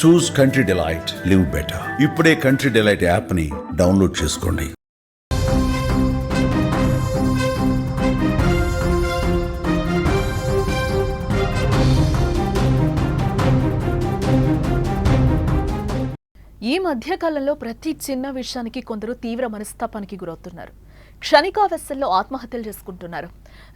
చూస్ country delight, live better. ఇప్పుడే country delight app ని download చేసుకోండి. ఈ మధ్యకాలంలో ప్రతి చిన్న విషయానికి కొందరు తీవ్ర మనస్తాపానికి గురవుతున్నారు. క్షణికావేశంలో ఆత్మహత్యలు చేసుకుంటున్నారు.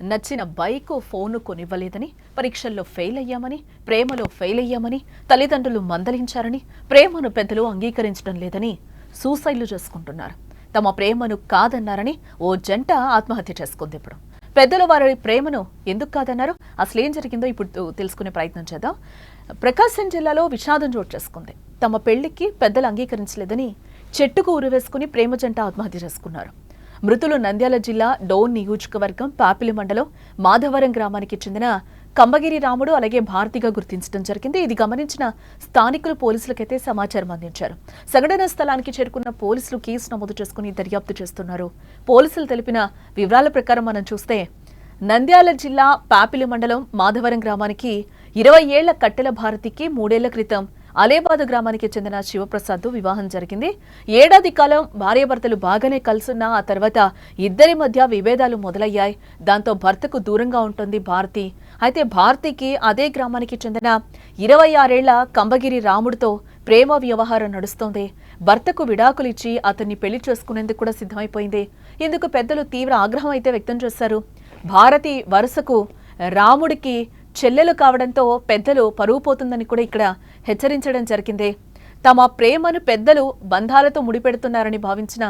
నచ్చిన బైక్, ఫోను కొనివ్వలేదని, పరీక్షల్లో ఫెయిల్ అయ్యామని, ప్రేమలో ఫెయిల్ అయ్యామని తల్లిదండ్రులు మందలించారని, ప్రేమను పెద్దలు అంగీకరించడం లేదని సూసైడ్లు చేసుకుంటున్నారు. తమ ప్రేమను కాదన్నారని ఓ జంట ఆత్మహత్య చేసుకుంది. ఇప్పుడు పెద్దలు వారి ప్రేమను ఎందుకు కాదన్నారు, అసలు ఏం జరిగిందో ఇప్పుడు తెలుసుకునే ప్రయత్నం చేద్దాం. ప్రకాశం జిల్లాలో విషాదం చోటు చేసుకుంది. తమ పెళ్లికి పెద్దలు అంగీకరించలేదని చెట్టుకు ఉరివేసుకుని ప్రేమ జంట ఆత్మహత్య చేసుకున్నారు. మృతులు నంద్యాల జిల్లా డోన్ నియోజకవర్గం పాపిలి మండలం మాధవరం గ్రామానికి చెందిన కంబగిరి రాముడు అలాగే భారతిగా గుర్తించడం జరిగింది. ఇది గమనించిన స్థానికులు పోలీసులకైతే సమాచారం అందించారు. సంఘటన స్థలానికి చేరుకున్న పోలీసులు కేసు నమోదు చేసుకుని దర్యాప్తు చేస్తున్నారు. పోలీసులు తెలిపిన వివరాల ప్రకారం మనం చూస్తే నంద్యాల జిల్లా పాపిలి మండలం మాధవరం గ్రామానికి 20 ఏళ్ల కట్టెల భారతికి 3 ఏళ్ల క్రితం అలేబాద్ గ్రామానికి చెందిన శివప్రసాద్ వివాహం జరిగింది. ఏడాది కాలం భార్యాభర్తలు బాగానే కలుసున్నా ఆ తర్వాత ఇద్దరి మధ్య విభేదాలు మొదలయ్యాయి. దాంతో భర్తకు దూరంగా ఉంటుంది భారతి. అయితే భారతికి అదే గ్రామానికి చెందిన 26 ఏళ్ల కంబగిరి రాముడితో ప్రేమ వ్యవహారం నడుస్తోంది. భర్తకు విడాకులు ఇచ్చి అతన్ని పెళ్లి చేసుకునేందుకు కూడా సిద్ధమైపోయింది. ఇందుకు పెద్దలు తీవ్ర ఆగ్రహం అయితే వ్యక్తం చేశారు. భారతి వరుసకు రాముడికి చెల్లెలు కావడంతో పెద్దలు పరువు పోతుందని కూడా ఇక్కడ హెచ్చరించడం జరిగింది. తమ ప్రేమను పెద్దలు బంధాలతో ముడిపెడుతున్నారని భావించిన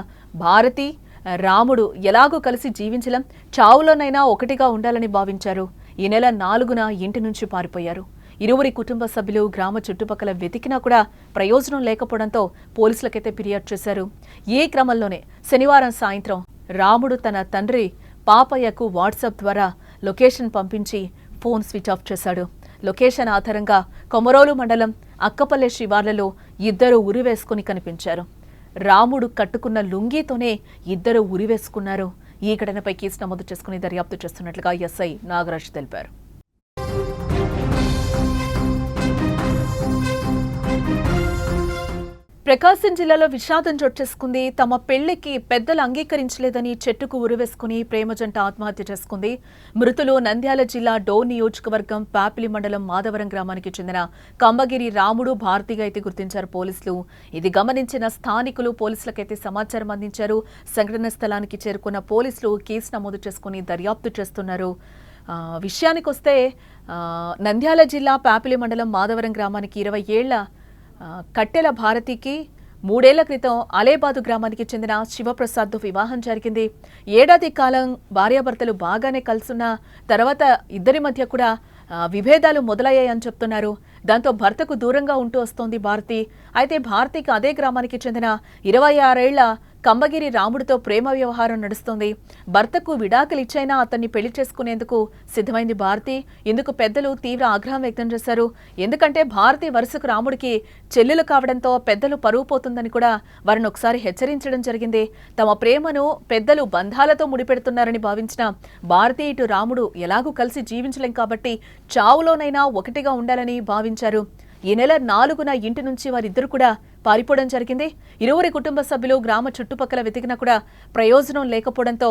భారతి, రాముడు ఎలాగో కలిసి జీవించలేం, చావులోనైనా ఒకటిగా ఉండాలని భావించారు. ఈ నెల 4న ఇంటి నుంచి పారిపోయారు. ఇరువురి కుటుంబ సభ్యులు గ్రామ చుట్టుపక్కల వెతికినా కూడా ప్రయోజనం లేకపోవడంతో పోలీసులకైతే ఫిర్యాదు చేశారు. ఈ క్రమంలోనే శనివారం సాయంత్రం రాముడు తన తండ్రి పాపయ్యకు వాట్సాప్ ద్వారా లొకేషన్ పంపించి ఫోన్ స్విచ్ ఆఫ్ చేశాడు. లొకేషన్ ఆధారంగా కొమరోలు మండలం అక్కపల్లె శివార్లలో ఇద్దరు ఉరివేసుకుని కనిపించారు. రాముడు కట్టుకున్న లుంగీతోనే ఇద్దరు ఉరివేసుకున్నారు. ఈ ఘటనపై కేసు నమోదు చేసుకుని దర్యాప్తు చేస్తున్నట్లుగా ఎస్ఐ నాగరాజ్ తెలిపారు. ప్రకాశం జిల్లాలో విషాదం చోటు చేసుకుంది. తమ పెళ్లికి పెద్దలు అంగీకరించలేదని చెట్టుకు ఉరివేసుకుని ప్రేమ జంట ఆత్మహత్య చేసుకుంది. మృతులు నంద్యాల జిల్లా డోన్ నియోజకవర్గం పాపిలి మండలం మాధవరం గ్రామానికి చెందిన కంబగిరి రాముడు, భారతిగా అయితే గుర్తించారు పోలీసులు. ఇది గమనించిన స్థానికులు పోలీసులకైతే సమాచారం అందించారు. సంఘటన స్థలానికి చేరుకున్న పోలీసులు కేసు నమోదు చేసుకుని దర్యాప్తు చేస్తున్నారు. విషయానికొస్తే నంద్యాల జిల్లా పాపిలి మండలం మాధవరం గ్రామానికి 20 ఏళ్ల కట్టెల భారతికి 3 ఏళ్ల క్రితం అలేబాదు గ్రామానికి చెందిన శివప్రసాద్ వివాహం జరిగింది. ఏడాది కాలం భార్యాభర్తలు బాగానే కలుసున్న తర్వాత ఇద్దరి మధ్య కూడా విభేదాలు మొదలయ్యాయని చెప్తున్నారు. దాంతో భర్తకు దూరంగా ఉంటూ వస్తోంది భారతి. అయితే భారతికి అదే గ్రామానికి చెందిన 26 ఏళ్ల కంబగిరి రాముడితో ప్రేమ వ్యవహారం నడుస్తోంది. భర్తకు విడాకులు ఇచ్చైనా అతన్ని పెళ్లి చేసుకునేందుకు సిద్ధమైంది భారతి. ఇందుకు పెద్దలు తీవ్ర ఆగ్రహం వ్యక్తం చేశారు. ఎందుకంటే భారతి వరుసకు రాముడికి చెల్లెలు కావడంతో పెద్దలు పరువు పోతుందని కూడా వారిని ఒకసారి హెచ్చరించడం జరిగింది. తమ ప్రేమను పెద్దలు బంధాలతో ముడిపెడుతున్నారని భావించిన భారతి ఇటు రాముడు ఎలాగూ కలిసి జీవించలేం కాబట్టి చావులోనైనా ఒకటిగా ఉండాలని భావించారు. ఈ నెల 4న ఇంటి నుంచి వారిద్దరు కూడా పారిపోవడం జరిగింది. ఇరువురి కుటుంబ సభ్యులు గ్రామ చుట్టుపక్కల వెతికినా కూడా ప్రయోజనం లేకపోవడంతో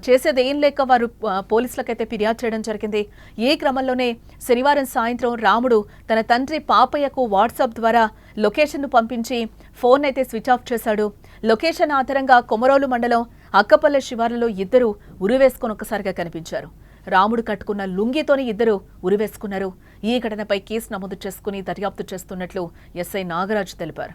చేసేదేం లేక వారు పోలీసులకైతే ఫిర్యాదు చేయడం జరిగింది. ఈ క్రమంలోనే శనివారం సాయంత్రం రాముడు తన తండ్రి పాపయ్యకు వాట్సాప్ ద్వారా లొకేషన్ను పంపించి ఫోన్ అయితే స్విచ్ ఆఫ్ చేశాడు. లొకేషన్ ఆధారంగా కొమరోలు మండలం అక్కపల్లె శివార్లలో ఇద్దరు ఉరివేసుకొని ఒక్కసారిగా కనిపించారు. రాముడు కట్టుకున్న లుంగితోనే ఇద్దరు ఉరివేసుకున్నారు. ఈ ఘటనపై కేసు నమోదు చేసుకుని దర్యాప్తు చేస్తున్నట్లు ఎస్ఐ నాగరాజ్ తెలిపారు.